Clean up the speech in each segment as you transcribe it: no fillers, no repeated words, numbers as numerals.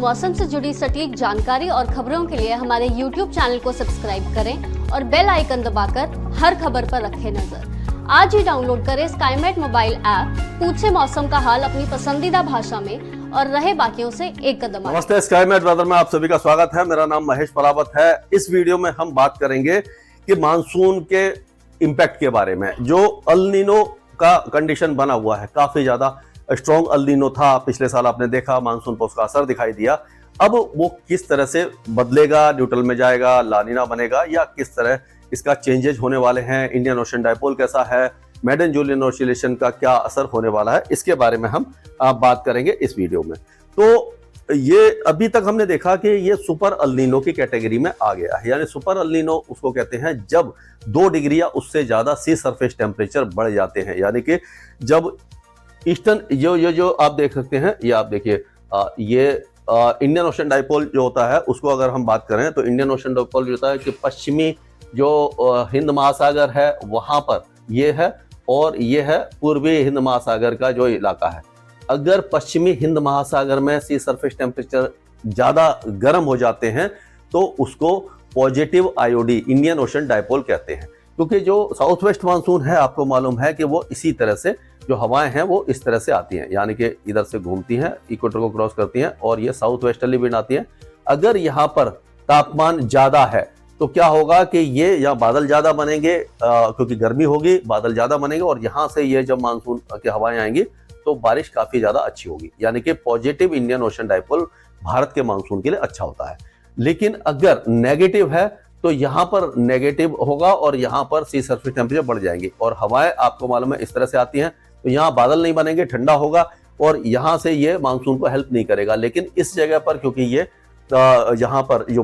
मौसम से जुड़ी सटीक जानकारी और खबरों के लिए हमारे YouTube चैनल को सब्सक्राइब करें और बेल आइकन दबाकर हर खबर पर रखें नजर। आज ही डाउनलोड करें स्काईमेट मोबाइल ऐप, पूछे मौसम का हाल अपनी पसंदीदा भाषा में और रहे बाकियों से एक कदम आगे। नमस्ते, स्काईमेट वेदर में आप सभी का स्वागत है। मेरा नाम महेश परावत है। इस वीडियो में हम बात करेंगे कि मानसून के इम्पैक्ट के बारे में। जो अल नीनो का कंडीशन बना हुआ है, काफी ज्यादा स्ट्रॉन्ग अल नीनो था पिछले साल, आपने देखा मानसून पर उसका असर दिखाई दिया। अब वो किस तरह से बदलेगा, न्यूट्रल में जाएगा, लानीना बनेगा, या किस तरह इसका चेंजेस होने वाले हैं, इंडियन ओशन डायपोल कैसा है, मेडन जूलियन ऑसिलेशन का क्या असर होने वाला है, इसके बारे में हम बात करेंगे इस वीडियो में। तो ये अभी तक हमने देखा कि ये सुपर अल नीनो की कैटेगरी में आ गया है। यानी सुपर अल नीनो उसको कहते हैं जब 2 डिग्री या उससे ज्यादा सी सरफेस टेम्परेचर बढ़ जाते हैं। यानी कि जब ईस्टर्न जो आप देख सकते हैं, ये आप देखिए, ये इंडियन ओशन डायपोल जो होता है उसको अगर हम बात करें तो इंडियन ओशन डायपोल जो होता है कि पश्चिमी जो हिंद महासागर है वहां पर ये है, और ये है पूर्वी हिंद महासागर का जो इलाका है। अगर पश्चिमी हिंद महासागर में सी सरफेस टेम्परेचर ज्यादा गर्म हो जाते हैं तो उसको positive IOD Indian ocean dipole कहते हैं। क्योंकि जो साउथ वेस्ट मानसून है, आपको मालूम है कि वो इसी तरह से जो हवाएं हैं वो इस तरह से आती हैं, यानी कि इधर से घूमती हैं, इक्वेटर को क्रॉस करती हैं और ये साउथ वेस्टर्ली विंड आती है। अगर यहाँ पर तापमान ज्यादा है तो क्या होगा कि ये या बादल ज्यादा बनेंगे, क्योंकि गर्मी होगी, बादल ज्यादा बनेंगे, और यहाँ से ये जब मानसून की हवाएं आएंगी तो बारिश काफी ज्यादा अच्छी होगी। यानी कि positive Indian ocean dipole Bharat के मानसून के लिए अच्छा होता है। लेकिन अगर नेगेटिव है तो यहाँ पर नेगेटिव होगा और यहाँ पर सी सरफेस टेम्परेचर बढ़ जाएंगे, और हवाएं आपको मालूम है इस तरह से आती हैं, तो यहाँ बादल नहीं बनेंगे, ठंडा होगा और यहाँ से ये मानसून को हेल्प नहीं करेगा। लेकिन इस जगह पर क्योंकि ये यहाँ पर जो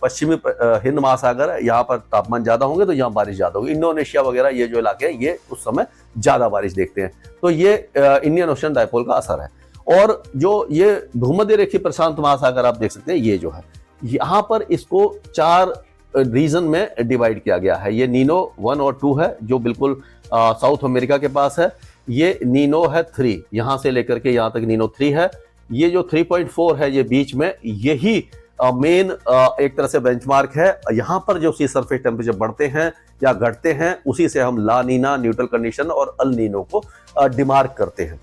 पश्चिमी हिंद महासागर है, यहाँ पर तापमान ज्यादा होंगे तो यहाँ बारिश ज्यादा होगी। इंडोनेशिया वगैरह ये जो इलाके हैं ये उस समय ज्यादा बारिश देखते हैं। तो ये इंडियन ओशन डायपोल का असर है। और जो ये भूमध्य रेखीय प्रशांत महासागर आप देख सकते हैं, ये जो है यहाँ पर इसको 4 रीजन में डिवाइड किया गया है। ये नीनो 1 और 2 है जो बिल्कुल साउथ अमेरिका के पास है। ये नीनो है 3, यहां से लेकर के यहां तक नीनो 3 है। ये जो 3.4 है ये बीच में, यही मेन एक तरह से बेंचमार्क है। यहां पर जो सी सरफेस टेम्परेचर बढ़ते हैं या घटते हैं उसी से हम ला नीना, न्यूट्रल कंडीशन और अल नीनो को डिमार्क करते हैं।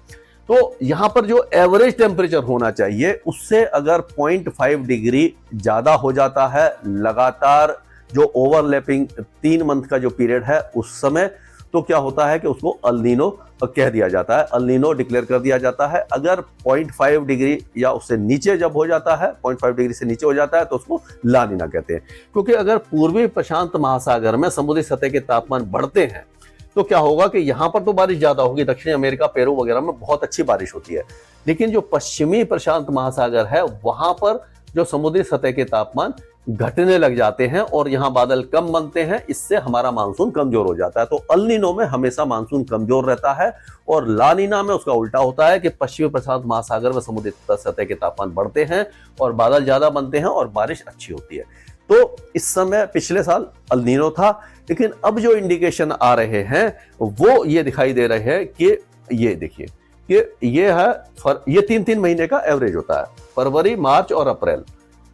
तो यहां पर जो एवरेज टेम्परेचर होना चाहिए उससे अगर 0.5 डिग्री ज्यादा हो जाता है लगातार, जो ओवरलैपिंग 3 मंथ का जो पीरियड है उस समय, तो क्या होता है कि उसको अल नीनो कह दिया जाता है, अल नीनो डिक्लेयर कर दिया जाता है। अगर 0.5 डिग्री या उससे नीचे जब हो जाता है, 0.5 डिग्री से नीचे हो जाता है तो उसको ला नीना कहते हैं। क्योंकि अगर पूर्वी प्रशांत महासागर में समुद्री सतह के तापमान बढ़ते हैं तो क्या होगा कि यहाँ पर तो बारिश ज्यादा होगी, दक्षिण अमेरिका, पेरू वगैरह में बहुत अच्छी बारिश होती है। लेकिन जो पश्चिमी प्रशांत महासागर है वहां पर जो समुद्री सतह के तापमान घटने लग जाते हैं और यहाँ बादल कम बनते हैं, इससे हमारा मानसून कमजोर हो जाता है। तो अल नीनो में हमेशा मानसून कमजोर रहता है और ला नीना में उसका उल्टा होता है कि पश्चिमी प्रशांत महासागर में समुद्री सतह के तापमान बढ़ते हैं और बादल ज्यादा बनते हैं और बारिश अच्छी होती है। तो इस समय पिछले साल अल नीनो था, लेकिन अब जो इंडिकेशन आ रहे हैं वो ये दिखाई दे रहे हैं कि ये देखिए कि ये है ये 3-3 महीने का एवरेज होता है, फरवरी, मार्च और अप्रैल।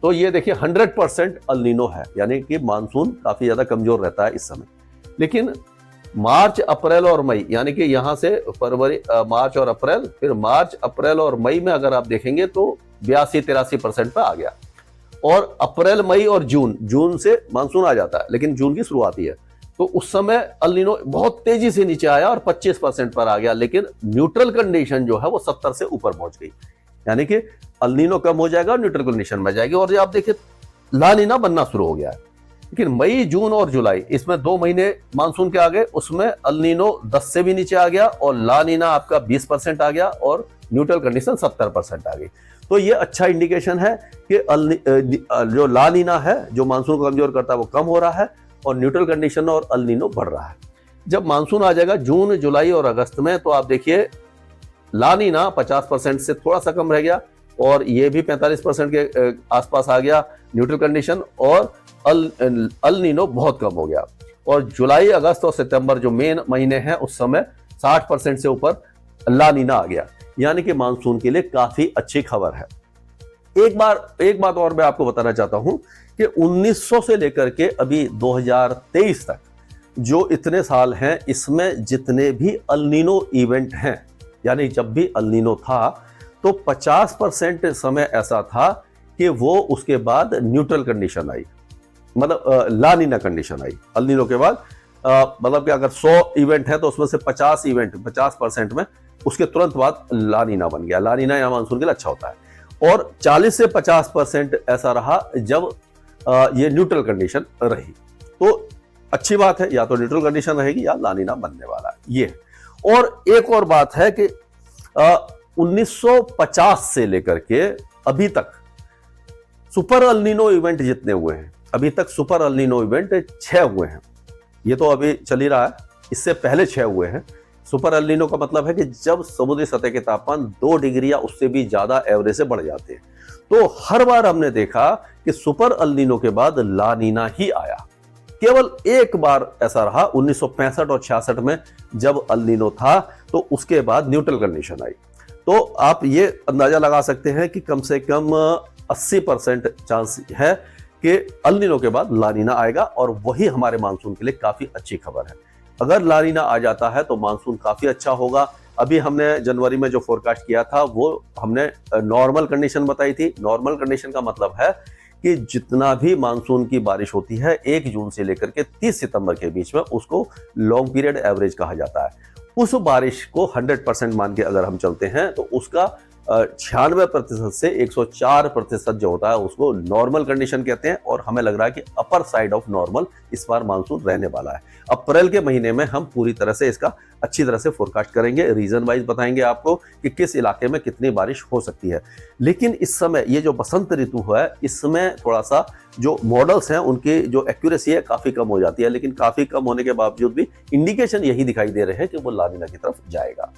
तो ये देखिए 100% अल नीनो है, यानी कि मानसून काफी ज्यादा कमजोर रहता है इस समय। लेकिन मार्च, अप्रैल और मई, यानी कि यहां से फरवरी, मार्च और अप्रैल, फिर मार्च, अप्रैल और मई में अगर आप देखेंगे तो 82-83% पे आ गया। और अप्रैल, मई और जून से मानसून आ जाता है, लेकिन जून की शुरुआत ही है, तो उस समय अल नीनो बहुत तेजी से नीचे आया और 25% पर आ गया। लेकिन न्यूट्रल कंडीशन जो है वो 70 से ऊपर पहुंच गई, यानी कि अल नीनो कम हो जाएगा और न्यूट्रल कंडीशन में जाएगी। और ये आप देखिए ला नीना बनना शुरू हो गया है। लेकिन मई, जून और जुलाई, इसमें 2 महीने मानसून के आ गए, उसमें अल नीनो 10 से भी नीचे आ गया और ला नीना आपका 20% आ गया और न्यूट्रल कंडीशन 70% आ गई। तो ये अच्छा इंडिकेशन है कि जो ला नीना है जो मानसून को कमजोर करता है वो कम हो रहा है और न्यूट्रल कंडीशन और अल नीनो बढ़ रहा है। जब मानसून आ जाएगा जून, जुलाई और अगस्त में, तो आप देखिए ला नीना 50% से थोड़ा सा कम रह गया और ये भी 45% के आसपास आ गया न्यूट्रल कंडीशन, और अल नीनो बहुत कम हो गया। और जुलाई, अगस्त और सितंबर जो मेन महीने हैं उस समय 60% से ऊपर ला नीना आ गया। यानी कि मानसून के लिए काफी अच्छी खबर है। एक बात और मैं आपको बताना चाहता हूं कि 1900 से लेकर के अभी 2023 तक जो इतने साल हैं, इसमें जितने भी अल नीनो इवेंट हैं, यानी जब भी अल नीनो था तो 50% समय ऐसा था कि वो उसके बाद न्यूट्रल कंडीशन आई, मतलब ला नीना कंडीशन आई अल नीनो के बाद। मतलब कि अगर 100 इवेंट है तो उसमें से 50 इवेंट 50% में उसके तुरंत बाद ला नीना बन गया। ला नीना या मानसून के लिए अच्छा होता है। और 40 से 50% ऐसा रहा जब ये न्यूट्रल कंडीशन रही। तो अच्छी बात है, या तो न्यूट्रल कंडीशन रहेगी या ला नीना बनने वाला है ये। और एक और बात है कि 1950 से लेकर के अभी तक सुपर अल नीनो इवेंट जितने हुए हैं, अभी तक सुपर अल नीनो इवेंट 6 हुए हैं। ये तो अभी चल ही रहा है, इससे पहले 6 हुए हैं। सुपर अल नीनो का मतलब है कि जब समुद्री सतह के तापमान 2 डिग्री या उससे भी ज्यादा एवरेज से बढ़ जाते हैं। तो हर बार हमने देखा कि सुपर अल नीनो के बाद ला नीना ही आया। केवल एक बार ऐसा रहा 1965 और 66 में जब अल नीनो था, तो उसके बाद न्यूट्रल कंडीशन आई। तो आप ये अंदाजा लगा सकते हैं कि कम से कम 80% चांस है कि अल नीनो के बाद ला नीना आएगा, और वही हमारे मानसून के लिए काफी अच्छी खबर है। अगर ला नीना आ जाता है तो मानसून काफी अच्छा होगा। अभी हमने जनवरी में जो फोरकास्ट किया था वो हमने नॉर्मल कंडीशन बताई थी। नॉर्मल कंडीशन का मतलब है कि जितना भी मानसून की बारिश होती है 1 जून से लेकर के 30 सितंबर के बीच में, उसको लॉन्ग पीरियड एवरेज कहा जाता है। उस बारिश को 100% मान के अगर हम चलते हैं तो उसका 96% से 104% जो होता है उसको नॉर्मल कंडीशन कहते हैं। और हमें लग रहा है कि अपर साइड ऑफ नॉर्मल इस बार मानसून रहने वाला है। अप्रैल के महीने में हम पूरी तरह से इसका अच्छी तरह से फोरकास्ट करेंगे, रीजन वाइज बताएंगे आपको कि किस इलाके में कितनी बारिश हो सकती है। लेकिन इस समय ये जो बसंत ऋतु है, इसमें थोड़ा सा जो मॉडल्स हैं उनकी जो एक्यूरेसी है काफी कम हो जाती है। लेकिन काफी कम होने के बावजूद भी इंडिकेशन यही दिखाई दे रहे हैं कि वो ला नीना की तरफ जाएगा।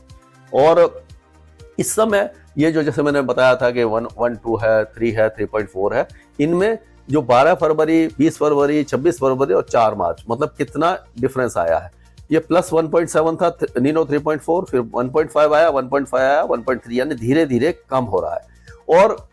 और इस समय ये जो जैसे मैंने बताया था कि 1, 2 है, 3 है, 3.4 है, इनमें जो 12 फरवरी, 20 फरवरी, 26 फरवरी और 4 मार्च, मतलब कितना डिफरेंस आया है। ये प्लस 1.7 था नीनो 3.4, फिर 1.5 आया, 1.5 आया, 1.3, यानी धीरे धीरे कम हो रहा है। और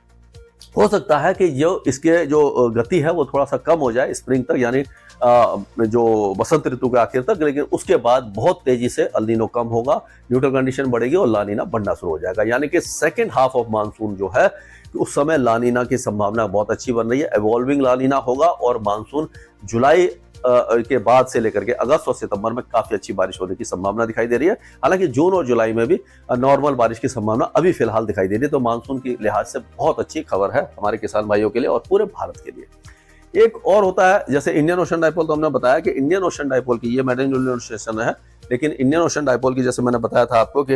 हो सकता है कि जो इसके जो गति है वो थोड़ा सा कम हो जाए स्प्रिंग तक, यानी जो बसंत ऋतु के आखिर तक। लेकिन उसके बाद बहुत तेजी से अल नीनो कम होगा, न्यूट्रल कंडीशन बढ़ेगी और ला नीना बढ़ना शुरू हो जाएगा। यानी कि सेकेंड हाफ ऑफ मानसून जो है उस समय ला नीना की संभावना बहुत अच्छी बन रही है। एवॉल्विंग ला नीना होगा और मानसून जुलाई के बाद से लेकर के अगस्त और सितंबर में काफी अच्छी बारिश होने की संभावना दिखाई दे रही है। हालांकि जून और जुलाई में भी नॉर्मल बारिश की संभावना अभी फिलहाल दिखाई दे रही है। तो मानसून की लिहाज से बहुत अच्छी खबर है हमारे किसान भाइयों के लिए और पूरे भारत के लिए। एक और होता है जैसे इंडियन ओशन डाइपोल, तो हमने बताया कि इंडियन ओशन डाइपोल की ये मैडन जूलियन स्टेशन है, लेकिन इंडियन ओशन डाइपोल की जैसे मैंने बताया था आपको कि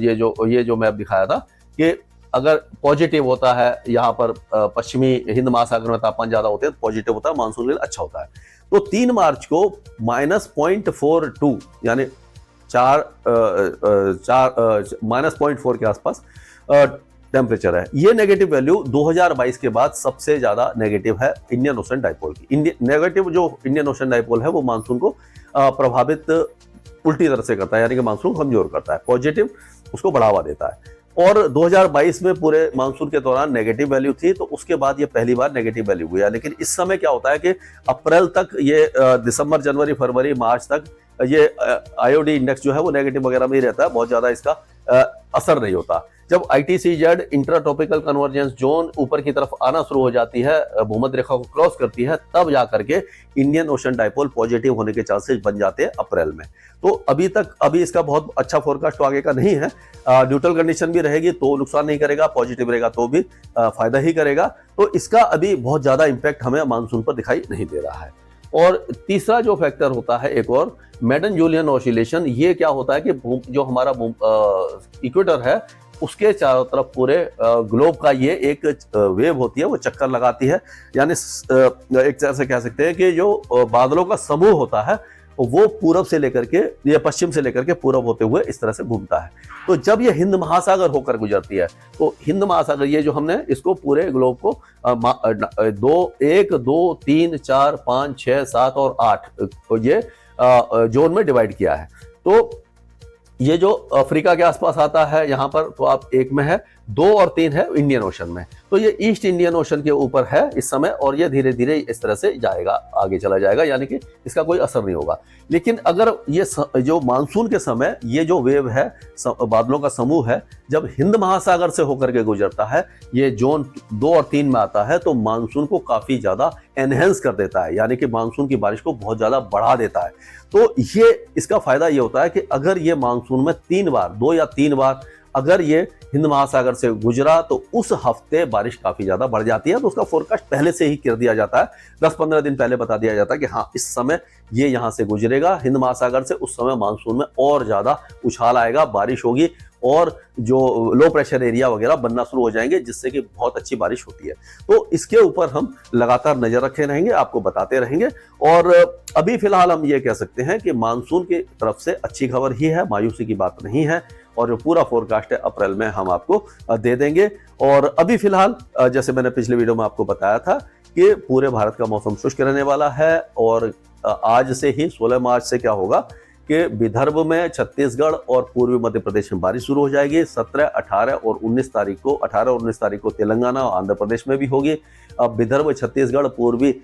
ये जो मैप दिखाया था कि अगर पॉजिटिव होता है यहाँ पर पश्चिमी हिंद महासागर में तापमान ज्यादा होते हैं, पॉजिटिव होता है, मानसून के लिए अच्छा होता है। तो 3 मार्च को -0.42 यानी -0.4 के आसपास टेम्परेचर है। ये नेगेटिव वैल्यू 2022 के बाद सबसे ज्यादा नेगेटिव है इंडियन ओशन डाइपोल की। नेगेटिव जो इंडियन ओशन डाइपोल है वो मानसून को प्रभावित उल्टी तरह से करता है, यानी कि मानसून कमजोर करता है। पॉजिटिव उसको बढ़ावा देता है। और 2022 में पूरे मानसून के दौरान नेगेटिव वैल्यू थी, तो उसके बाद ये पहली बार नेगेटिव वैल्यू हुई है। लेकिन इस समय क्या होता है कि अप्रैल तक ये दिसंबर, जनवरी, फरवरी, मार्च तक ये आईओडी इंडेक्स जो है वो नेगेटिव वगैरह में ही रहता है, बहुत ज्यादा इसका असर नहीं होता। जब ITCZ इंट्राट्रॉपिकल कन्वर्जेंस जोन ऊपर की तरफ आना शुरू हो जाती है, भूमध्य रेखा को क्रॉस करती है, तब जाकर के इंडियन ओशन डाइपोल पॉजिटिव होने के चांसेस बन जाते हैं अप्रैल में। तो अभी इसका बहुत अच्छा फोरकास्ट तो आगे का नहीं है। न्यूट्रल कंडीशन भी रहेगी तो नुकसान नहीं करेगा, पॉजिटिव रहेगा तो भी फायदा ही करेगा। तो इसका अभी बहुत ज्यादा इंपैक्ट हमें मानसून पर दिखाई नहीं दे रहा है। और तीसरा जो फैक्टर होता है एक और, मैडन जूलियन ऑसिलेशन। ये क्या होता है कि जो हमारा इक्वेटर है उसके चारों तरफ पूरे ग्लोब का ये एक वेव होती है, वो चक्कर लगाती है। यानी एक तरह से कह सकते हैं कि जो बादलों का समूह होता है वो पूरब से लेकर के या पश्चिम से लेकर के पूरब होते हुए इस तरह से घूमता है। तो जब ये हिंद महासागर होकर गुजरती है तो हिंद महासागर, ये जो हमने इसको पूरे ग्लोब को 1, 2, 3, 4, 5, 6, 7 और 8 ये जोन में डिवाइड किया है। तो ये जो अफ्रीका के आसपास आता है यहाँ पर, तो आप 1 में है, 2 और 3 है इंडियन ओशन में। तो ये ईस्ट इंडियन ओशन के ऊपर है इस समय, और ये धीरे धीरे इस तरह से जाएगा, आगे चला जाएगा, यानी कि इसका कोई असर नहीं होगा। लेकिन अगर ये जो मानसून के समय ये जो वेव है, बादलों का समूह है, जब हिंद महासागर से होकर के गुजरता है, ये जोन 2 और 3 में आता है, तो मानसून को काफी ज्यादा एनहेंस कर देता है, यानी कि मानसून की बारिश को बहुत ज्यादा बढ़ा देता है। तो ये इसका फायदा ये होता है कि अगर ये मानसून में 3 बार, 2 या 3 बार अगर ये हिंद महासागर से गुजरा, तो उस हफ्ते बारिश काफी ज्यादा बढ़ जाती है। तो उसका फोरकास्ट पहले से ही कर दिया जाता है, 10-15 दिन पहले बता दिया जाता है कि हाँ, इस समय ये यहां से गुजरेगा हिंद महासागर से, उस समय मानसून में और ज्यादा उछाल आएगा, बारिश होगी, और जो लो प्रेशर एरिया वगैरह बनना शुरू हो जाएंगे, जिससे कि बहुत अच्छी बारिश होती है। तो इसके ऊपर हम लगातार नजर रखे रहेंगे, आपको बताते रहेंगे। और अभी फिलहाल हम ये कह सकते हैं कि मानसून की तरफ से अच्छी खबर ही है, मायूसी की बात नहीं है, और जो पूरा फोरकास्ट है अप्रैल में हम आपको दे देंगे। और अभी फिलहाल जैसे मैंने पिछले वीडियो में आपको बताया था कि पूरे भारत का मौसम शुष्क रहने वाला है, और आज से ही 16 मार्च से क्या होगा कि विदर्भ में, छत्तीसगढ़ और पूर्वी मध्य प्रदेश में बारिश शुरू हो जाएगी। 17, 18 और 19 तारीख को, 18 और 19 तारीख को तेलंगाना और आंध्र प्रदेश में भी होगी। अब विदर्भ, छत्तीसगढ़, पूर्वी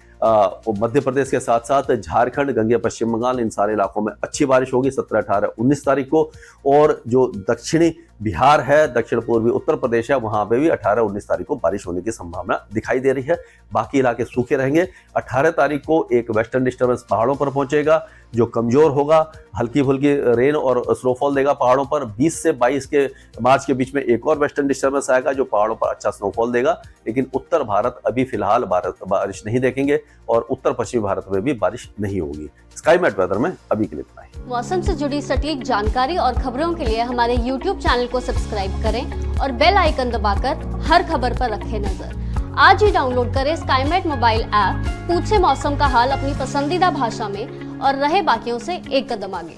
मध्य प्रदेश के साथ साथ झारखंड, गंगे पश्चिम बंगाल, इन सारे इलाकों में अच्छी बारिश होगी 17, 18, 19 तारीख को। और जो दक्षिणी बिहार है, दक्षिण पूर्वी उत्तर प्रदेश है, वहां पे भी 18, 19 तारीख को बारिश होने की संभावना दिखाई दे रही है। बाकी इलाके सूखे रहेंगे। 18 तारीख को एक वेस्टर्न डिस्टर्बेंस पहाड़ों पर पहुंचेगा, जो कमजोर होगा, हल्की फुल्की रेन और स्नोफॉल देगा पहाड़ों पर। 20 से 22 के मार्च के बीच में एक और वेस्टर्न डिस्टर्बेंस आएगा, जो पहाड़ों पर अच्छा स्नोफॉल देगा। लेकिन उत्तर भारत अभी फिलहाल बारिश नहीं देखेंगे, और उत्तर पश्चिमी भारत में भी बारिश नहीं होगी। स्काईमेट वेदर में अभी के लिए इतना ही। मौसम से जुड़ी सटीक जानकारी और खबरों के लिए हमारे YouTube चैनल को सब्सक्राइब करें और बेल आइकन दबाकर हर खबर पर रखें नजर। आज ही डाउनलोड करें स्काईमेट मोबाइल ऐप, पूछे मौसम का हाल अपनी पसंदीदा भाषा में और रहे बाकियों से एक कदम आगे।